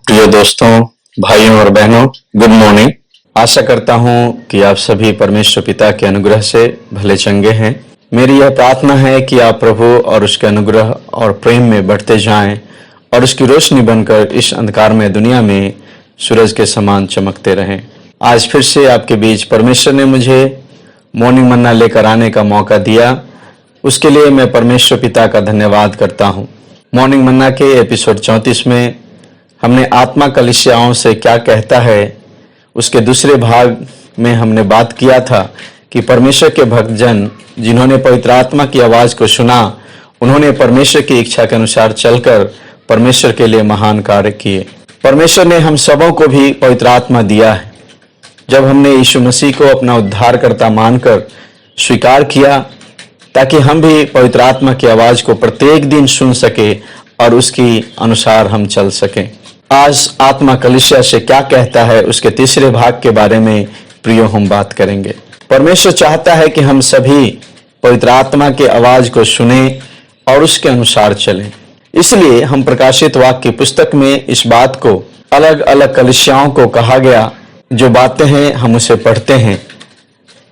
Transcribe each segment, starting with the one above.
प्रिय दोस्तों, भाइयों और बहनों, गुड मॉर्निंग। आशा करता हूं कि आप सभी परमेश्वर पिता के अनुग्रह से भले चंगे हैं। मेरी यह प्रार्थना है कि आप प्रभु और उसके अनुग्रह और प्रेम में बढ़ते जाएं और उसकी रोशनी बनकर इस अंधकारमय दुनिया में सूरज के समान चमकते रहें। आज फिर से आपके बीच परमेश्वर ने मुझे मॉर्निंग मन्ना लेकर आने का मौका दिया, उसके लिए मैं परमेश्वर पिता का धन्यवाद करता हूं। मॉर्निंग मन्ना के एपिसोड 34 में हमने आत्मा कलीसियाओं से क्या कहता है, उसके दूसरे भाग में हमने बात किया था कि परमेश्वर के भक्तजन जिन्होंने पवित्र आत्मा की आवाज को सुना, उन्होंने परमेश्वर की इच्छा के अनुसार चलकर परमेश्वर के लिए महान कार्य किए। परमेश्वर ने हम सबों को भी पवित्र आत्मा दिया है। जब हमने यीशु मसीह को अपना उद्धारकर्ता मानकर स्वीकार किया, ताकि हम भी पवित्र आत्मा की आवाज को प्रत्येक दिन सुन सके और उसकी अनुसार हम चल सकें। आज आत्मा कलीसिया से क्या कहता है, उसके तीसरे भाग के बारे में प्रियो हम बात करेंगे। परमेश्वर चाहता है कि हम सभी पवित्र आत्मा की आवाज को सुने और उसके अनुसार चलें। इसलिए हम प्रकाशित वाक्य की पुस्तक में इस बात को अलग अलग कलीसियाओं को कहा गया, जो बातें हैं हम उसे पढ़ते हैं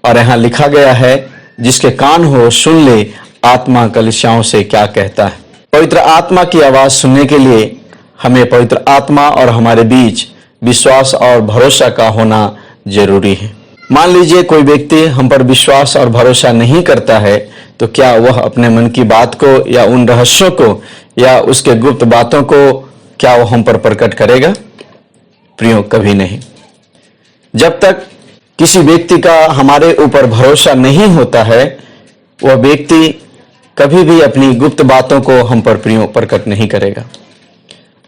और यहाँ लिखा गया है, जिसके कान हो सुन ले आत्मा कलीसियाओं से क्या कहता है। पवित्र आत्मा की आवाज सुनने के लिए हमें पवित्र आत्मा और हमारे बीच विश्वास और भरोसा का होना जरूरी है। मान लीजिए कोई व्यक्ति हम पर विश्वास और भरोसा नहीं करता है, तो क्या वह अपने मन की बात को या उन रहस्यों को या उसके गुप्त बातों को क्या वह हम पर प्रकट करेगा? प्रियो, कभी नहीं। जब तक किसी व्यक्ति का हमारे ऊपर भरोसा नहीं होता है, वह व्यक्ति कभी भी अपनी गुप्त बातों को हम पर प्रियो प्रकट नहीं करेगा।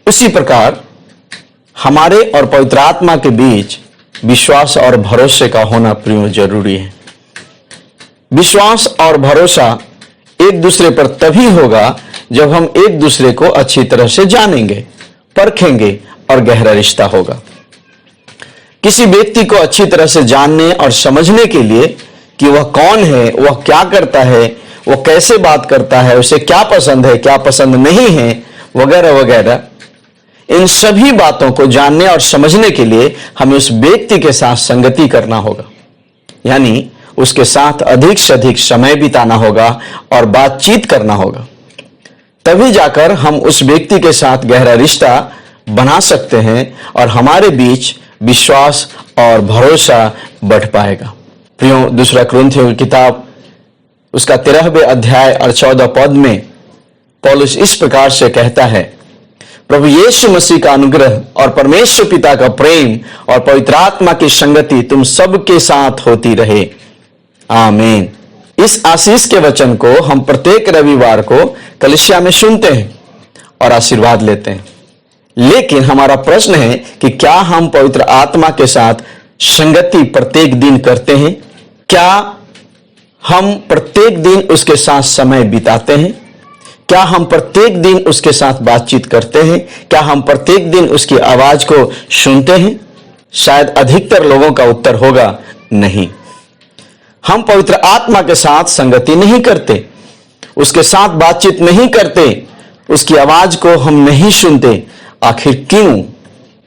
उसी प्रकार हमारे और पवित्र आत्मा के बीच विश्वास और भरोसे का होना प्रियो जरूरी है। विश्वास और भरोसा एक दूसरे पर तभी होगा जब हम एक दूसरे को अच्छी तरह से जानेंगे, परखेंगे और गहरा रिश्ता होगा। किसी व्यक्ति को अच्छी तरह से जानने और समझने के लिए कि वह कौन है, वह क्या करता है, वह कैसे बात करता है, उसे क्या पसंद है, क्या पसंद नहीं है, वगैरह वगैरह, इन सभी बातों को जानने और समझने के लिए हमें उस व्यक्ति के साथ संगति करना होगा, यानी उसके साथ अधिक से अधिक समय बिताना होगा और बातचीत करना होगा। तभी जाकर हम उस व्यक्ति के साथ गहरा रिश्ता बना सकते हैं और हमारे बीच विश्वास और भरोसा बढ़ पाएगा। प्रियो, दूसरा कुरिन्थियों की किताब उसका 13वें अध्याय और 14 पद में पौलुस इस प्रकार से कहता है, प्रभु यीशु मसीह का अनुग्रह और परमेश्वर पिता का प्रेम और पवित्र आत्मा की संगति तुम सबके साथ होती रहे। आमीन। इस आशीष के वचन को हम प्रत्येक रविवार को कलीसिया में सुनते हैं और आशीर्वाद लेते हैं। लेकिन हमारा प्रश्न है कि क्या हम पवित्र आत्मा के साथ संगति प्रत्येक दिन करते हैं? क्या हम प्रत्येक दिन उसके साथ समय बिताते हैं? क्या हम प्रत्येक दिन उसके साथ बातचीत करते हैं? क्या हम प्रत्येक दिन उसकी आवाज को सुनते हैं? शायद अधिकतर लोगों का उत्तर होगा नहीं। हम पवित्र आत्मा के साथ संगति नहीं करते, उसके साथ बातचीत नहीं करते, उसकी आवाज को हम नहीं सुनते। आखिर क्यों?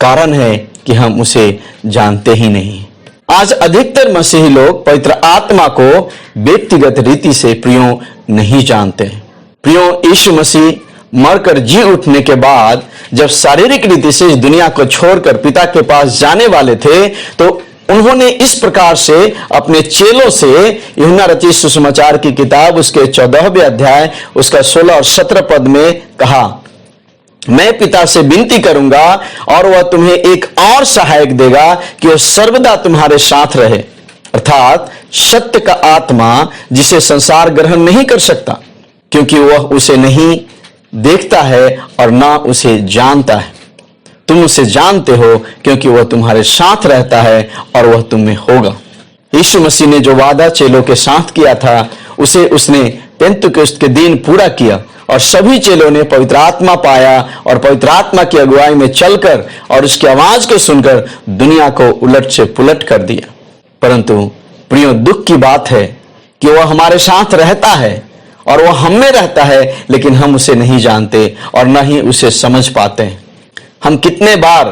कारण है कि हम उसे जानते ही नहीं। आज अधिकतर मसीही लोग पवित्र आत्मा को व्यक्तिगत रीति से प्रियो नहीं जानते हैं। प्रियो, यीशु मसीह मरकर जी उठने के बाद जब शारीरिक रीति से इस दुनिया को छोड़कर पिता के पास जाने वाले थे, तो उन्होंने इस प्रकार से अपने चेलों से यूहन्ना रचित सुसमाचार की किताब उसके 14वें अध्याय उसका 16 और 17 पद में कहा, मैं पिता से विनती करूंगा और वह तुम्हें एक और सहायक देगा कि वह सर्वदा तुम्हारे साथ रहे, अर्थात सत्य का आत्मा, जिसे संसार ग्रहण नहीं कर सकता, क्योंकि वह उसे नहीं देखता है और ना उसे जानता है। तुम उसे जानते हो क्योंकि वह तुम्हारे साथ रहता है और वह तुम में होगा। यीशु मसीह ने जो वादा चेलों के साथ किया था, उसे उसने पेंतुकोस्त के दिन पूरा किया और सभी चेलों ने पवित्र आत्मा पाया और पवित्र आत्मा की अगुवाई में चलकर और उसकी आवाज को सुनकर दुनिया को उलट से पुलट कर दिया। परंतु प्रियो, दुख की बात है कि वह हमारे साथ रहता है और वह हम में रहता है, लेकिन हम उसे नहीं जानते और न ही उसे समझ पाते हैं। हम कितने बार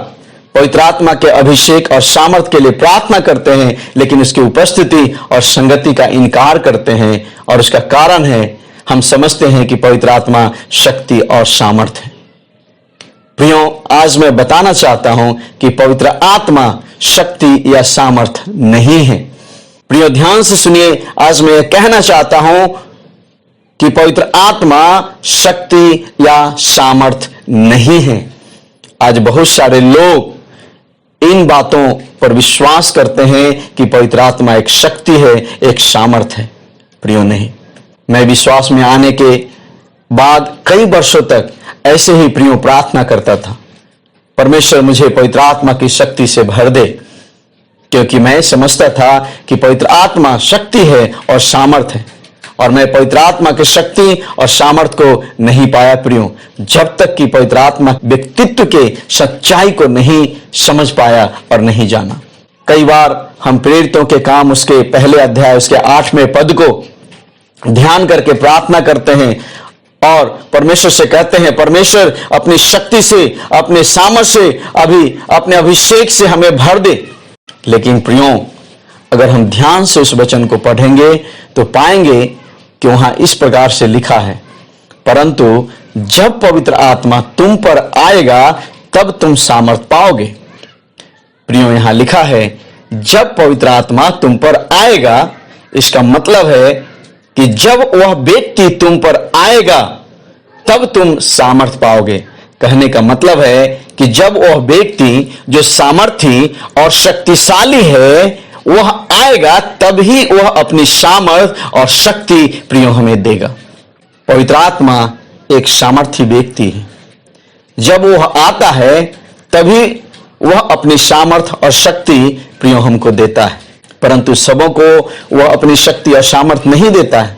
पवित्र आत्मा के अभिषेक और सामर्थ के लिए प्रार्थना करते हैं, लेकिन उसकी उपस्थिति और संगति का इनकार करते हैं। और उसका कारण है, हम समझते हैं कि पवित्र आत्मा शक्ति और सामर्थ है। प्रियो, आज मैं बताना चाहता हूं कि पवित्र आत्मा शक्ति या सामर्थ नहीं है। प्रियो, ध्यान से सुनिए, आज मैं यह कहना चाहता हूं कि पवित्र आत्मा शक्ति या सामर्थ नहीं है। आज बहुत सारे लोग इन बातों पर विश्वास करते हैं कि पवित्र आत्मा एक शक्ति है, एक सामर्थ है। प्रियो, नहीं। मैं विश्वास में आने के बाद कई वर्षों तक ऐसे ही प्रियो प्रार्थना करता था, परमेश्वर मुझे पवित्र आत्मा की शक्ति से भर दे, क्योंकि मैं समझता था कि पवित्र आत्मा शक्ति है और सामर्थ है। और मैं पवित्र आत्मा की शक्ति और सामर्थ को नहीं पाया प्रियो, जब तक कि पवित्र आत्मा व्यक्तित्व के सच्चाई को नहीं समझ पाया और नहीं जाना। कई बार हम प्रेरितों के काम उसके पहले अध्याय उसके 8वें पद को ध्यान करके प्रार्थना करते हैं और परमेश्वर से कहते हैं, परमेश्वर अपनी शक्ति से, अपने सामर्थ से, अपने अभिषेक से हमें भर दे। लेकिन प्रियो, अगर हम ध्यान से उस वचन को पढ़ेंगे तो पाएंगे कि वहां इस प्रकार से लिखा है, परंतु जब पवित्र आत्मा तुम पर आएगा तब तुम सामर्थ पाओगे। प्रियो, यहां लिखा है जब पवित्र आत्मा तुम पर आएगा। इसका मतलब है कि जब वह व्यक्ति तुम पर आएगा तब तुम सामर्थ पाओगे। कहने का मतलब है कि जब वह व्यक्ति जो सामर्थी और शक्तिशाली है वह आएगा, तभी वह अपनी सामर्थ और शक्ति प्रियो हमें देगा। पवित्र आत्मा एक सामर्थी व्यक्ति है। जब वह आता है तभी वह अपनी सामर्थ और शक्ति प्रियो हमको देता है, परंतु सबों को वह अपनी शक्ति और सामर्थ नहीं देता है।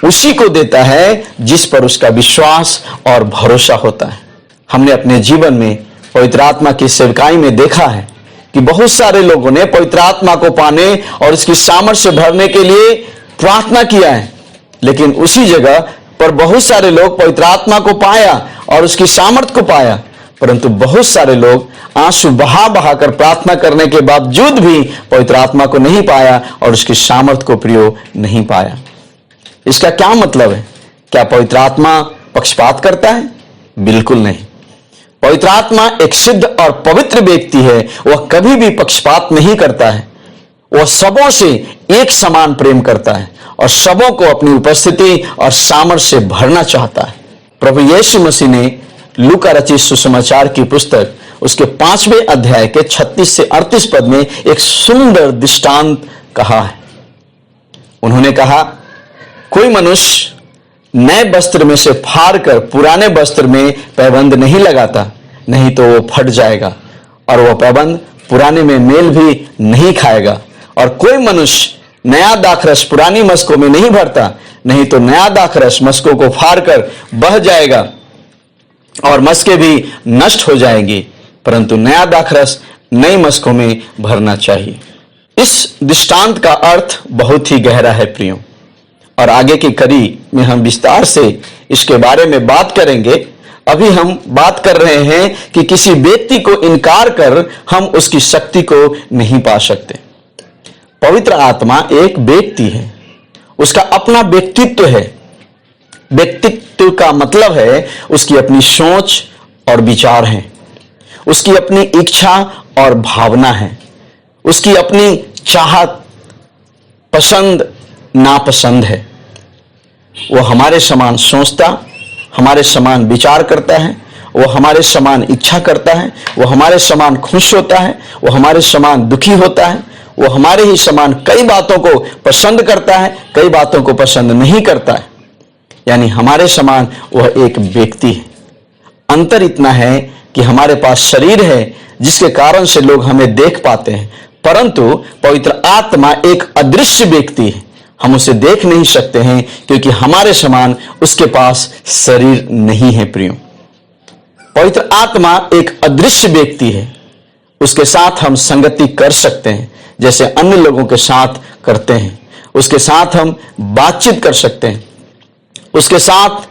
उसी को देता है जिस पर उसका विश्वास और भरोसा होता है। हमने अपने जीवन में पवित्र आत्मा की सेवकाई में देखा है कि बहुत सारे लोगों ने पवित्र आत्मा को पाने और इसकी सामर्थ से भरने के लिए प्रार्थना किया है, लेकिन उसी जगह पर बहुत सारे लोग पवित्र आत्मा को पाया और उसकी सामर्थ को पाया, परंतु बहुत सारे लोग आंसू बहा बहा कर प्रार्थना करने के बावजूद भी पवित्र आत्मा को नहीं पाया और उसकी सामर्थ को प्रियो नहीं पाया। इसका क्या मतलब है? क्या पवित्र आत्मा पक्षपात करता है? बिल्कुल नहीं। पवित्र आत्मा एक सिद्ध और पवित्र व्यक्ति है। वह कभी भी पक्षपात नहीं करता है। वह सबों से एक समान प्रेम करता है और सबों को अपनी उपस्थिति और सामर्थ्य से भरना चाहता है। प्रभु यीशु मसीह ने लूका रचित सुसमाचार की पुस्तक उसके 5वें अध्याय के 36 से 38 पद में एक सुंदर दृष्टांत कहा है। उन्होंने कहा, कोई मनुष्य नए वस्त्र में से फाड़ कर पुराने वस्त्र में पैबंद नहीं लगाता, नहीं तो वो फट जाएगा और वह पैबंद पुराने में मेल भी नहीं खाएगा। और कोई मनुष्य नया दाखरस पुरानी मस्कों में नहीं भरता, नहीं तो नया दाखरस मस्कों को फाड़ कर बह जाएगा और मस्कें भी नष्ट हो जाएंगी, परंतु नया दाखरस नई मस्कों में भरना चाहिए। इस दृष्टांत का अर्थ बहुत ही गहरा है प्रियो, और आगे की कड़ी में हम विस्तार से इसके बारे में बात करेंगे। अभी हम बात कर रहे हैं कि किसी व्यक्ति को इनकार कर हम उसकी शक्ति को नहीं पा सकते। पवित्र आत्मा एक व्यक्ति है, उसका अपना व्यक्तित्व है। व्यक्तित्व का मतलब है उसकी अपनी सोच और विचार है, उसकी अपनी इच्छा और भावना है, उसकी अपनी चाहत, पसंद नापसंद है। वो हमारे समान सोचता, हमारे समान विचार करता है, वो हमारे समान इच्छा करता है, वो हमारे समान खुश होता है, वो हमारे समान दुखी होता है, वो हमारे ही समान कई बातों को पसंद करता है, कई बातों को पसंद नहीं करता है। यानी हमारे समान वह एक व्यक्ति है। अंतर इतना है कि हमारे पास शरीर है जिसके कारण से लोग हमें देख पाते हैं, परंतु पवित्र आत्मा एक अदृश्य व्यक्ति है। हम उसे देख नहीं सकते हैं क्योंकि हमारे समान उसके पास शरीर नहीं है प्रियो। पवित्र आत्मा एक अदृश्य व्यक्ति है, उसके साथ हम संगति कर सकते हैं जैसे अन्य लोगों के साथ करते हैं। उसके साथ हम बातचीत कर सकते हैं, उसके साथ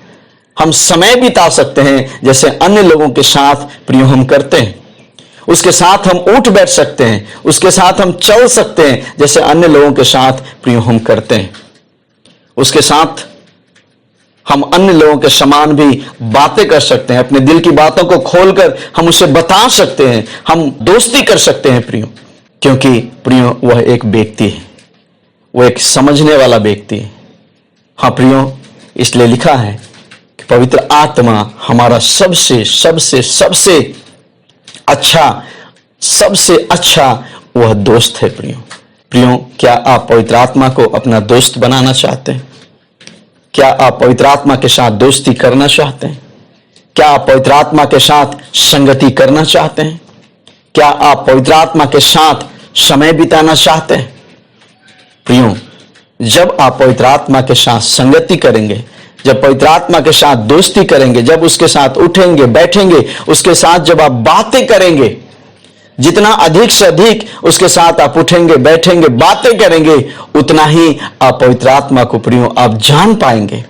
हम समय बिता सकते हैं जैसे अन्य लोगों के साथ प्रियो हम करते हैं। उसके साथ हम उठ बैठ सकते हैं, उसके साथ हम चल सकते हैं जैसे अन्य लोगों के साथ प्रियो हम करते हैं। उसके साथ हम अन्य लोगों के समान भी बातें कर सकते हैं, अपने दिल की बातों को खोलकर हम उसे बता सकते हैं, हम दोस्ती कर सकते हैं प्रियो, क्योंकि प्रियो वह एक व्यक्ति है, वह एक समझने वाला व्यक्ति है। हाँ प्रियो, इसलिए लिखा है कि पवित्र आत्मा हमारा सबसे सबसे सबसे अच्छा वह दोस्त है प्रियो। प्रियो, क्या आप पवित्र आत्मा को अपना दोस्त बनाना चाहते हैं? क्या आप पवित्र आत्मा के साथ दोस्ती करना चाहते हैं? क्या आप पवित्र आत्मा के साथ संगति करना चाहते हैं? क्या आप पवित्र आत्मा के साथ समय बिताना चाहते हैं? प्रियो, जब आप पवित्र आत्मा के साथ संगति करेंगे, जब पवित्र आत्मा के साथ दोस्ती करेंगे, जब उसके साथ उठेंगे बैठेंगे, उसके साथ जब आप बातें करेंगे, जितना अधिक से अधिक उसके साथ आप उठेंगे बैठेंगे बातें करेंगे, उतना ही आप पवित्र आत्मा को प्रियो आप जान पाएंगे,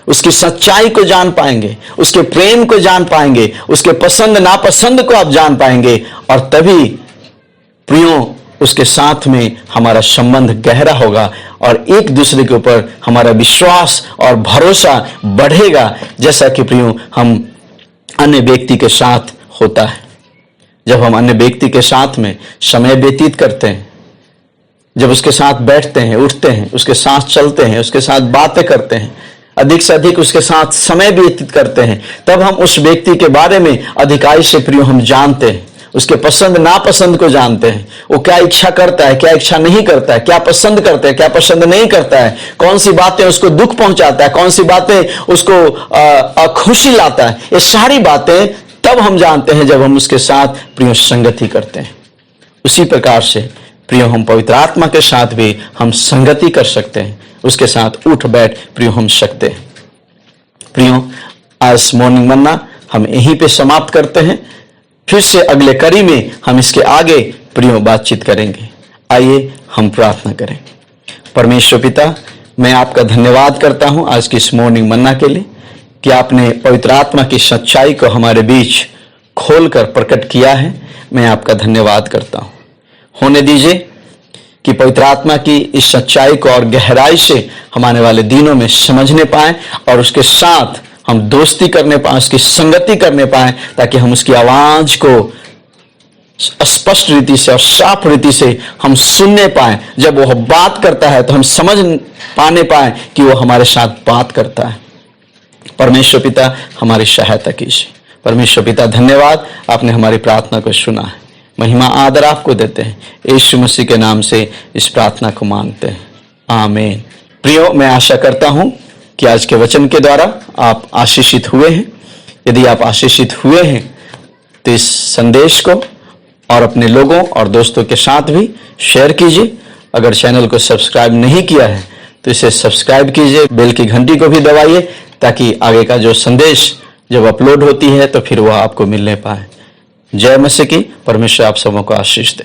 उसकी सच्चाई को जान पाएंगे, उसके प्रेम को जान पाएंगे, उसके पसंद नापसंद को आप जान पाएंगे। और तभी प्रियो उसके साथ में हमारा संबंध गहरा होगा और एक दूसरे के ऊपर हमारा विश्वास और भरोसा बढ़ेगा, जैसा कि प्रियो हम अन्य व्यक्ति के साथ होता है। जब हम अन्य व्यक्ति के साथ में समय व्यतीत करते हैं, जब उसके साथ बैठते हैं उठते हैं, उसके साथ चलते हैं, उसके साथ बातें करते हैं, अधिक से अधिक उसके साथ समय व्यतीत करते हैं, तब हम उस व्यक्ति के बारे में अधिकाई से प्रियो हम जानते हैं, उसके पसंद नापसंद को जानते हैं। वो क्या इच्छा करता है, क्या इच्छा नहीं करता है, क्या पसंद करता है, क्या पसंद नहीं करता है, कौन सी बातें उसको दुख पहुंचाता है, कौन सी बातें उसको खुशी लाता है। ये सारी बातें तब हम जानते हैं जब हम उसके साथ प्रियो संगति करते हैं। उसी प्रकार से प्रियो हम पवित्र आत्मा के साथ भी हम संगति कर सकते हैं, उसके साथ उठ बैठ प्रियो हम सकते हैं। प्रियो, आज मॉर्निंग मन्ना हम यहीं पे समाप्त करते हैं। फिर से अगले कड़ी में हम इसके आगे प्रियो बातचीत करेंगे। आइए हम प्रार्थना करें। परमेश्वर पिता, मैं आपका धन्यवाद करता हूं आज की इस मॉर्निंग मन्ना के लिए कि आपने पवित्र आत्मा की सच्चाई को हमारे बीच खोलकर प्रकट किया है। मैं आपका धन्यवाद करता हूं। होने दीजिए कि पवित्र आत्मा की इस सच्चाई को और गहराई से हम आने वाले दिनों में समझने पाएं और उसके साथ हम दोस्ती करने पाएं, उसकी संगति करने पाएं, ताकि हम उसकी आवाज को स्पष्ट रीति से और साफ रीति से हम सुनने पाएं। जब वह बात करता है तो हम समझ पाने पाएं कि वह हमारे साथ बात करता है। परमेश्वर पिता, हमारी सहायता कीजिए। परमेश्वर पिता, धन्यवाद, आपने हमारी प्रार्थना को सुना है। महिमा आदर आपको देते हैं, यीशु मसीह के नाम से इस प्रार्थना को मांगते हैं, आमीन। प्रियो, मैं आशा करता हूं कि आज के वचन के द्वारा आप आशीषित हुए हैं। यदि आप आशीषित हुए हैं तो इस संदेश को और अपने लोगों और दोस्तों के साथ भी शेयर कीजिए। अगर चैनल को सब्सक्राइब नहीं किया है तो इसे सब्सक्राइब कीजिए, बेल की घंटी को भी दबाइए, ताकि आगे का जो संदेश जब अपलोड होती है तो फिर वह आपको मिलने पाए। जय मसीह की। परमेश्वर आप सबों को आशीष दे।